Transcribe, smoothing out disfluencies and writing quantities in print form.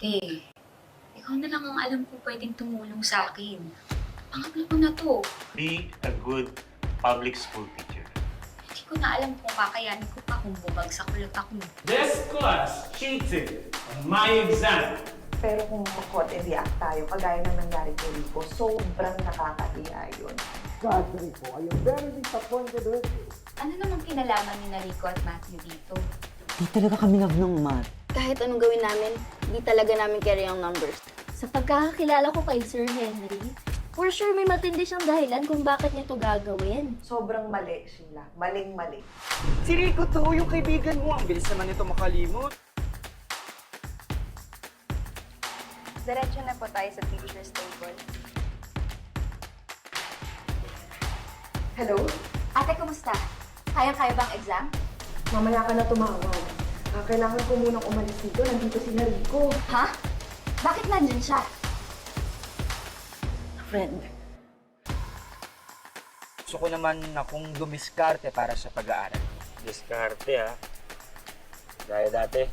Te, ikaw na lang ang alam ko pwedeng tumulong sa akin. Pangatlo ko na to. Be a good public school teacher. Hindi ko na alam kung kakayanin ko pa kung bumagsak ulit ako. This class cheated on my exam. Pero kung makot and react tayo, kagaya na nangyari kay Rico, sobrang nakakahiya yun. God, Rico, I am very disappointed with you. Ano namang kinalaman ni Rico at Matthew dito? Di talaga kami ng math. Kahit anong gawin namin, di talaga namin carry ang numbers. Sa pagkakakilala ko kay Sir Henry, for sure may matindi siyang dahilan kung bakit niya ito gagawin. Sobrang mali, Sheila. Maling-mali. Si Rico to, yung kaibigan mo. Ang bilis naman ito makalimot. Diretso na po tayo sa teacher's table. Hello? Ate, kumusta? Kaya-kaya bang exam? Mamaya ka na tumawag. Kailangan ko munang umalis dito. Nandito si Rico. Ha? Bakit nandyan siya? Friend. Gusto ko naman akong dumiskarte para sa pag-aaral. Diskarte ha. Gaya dati.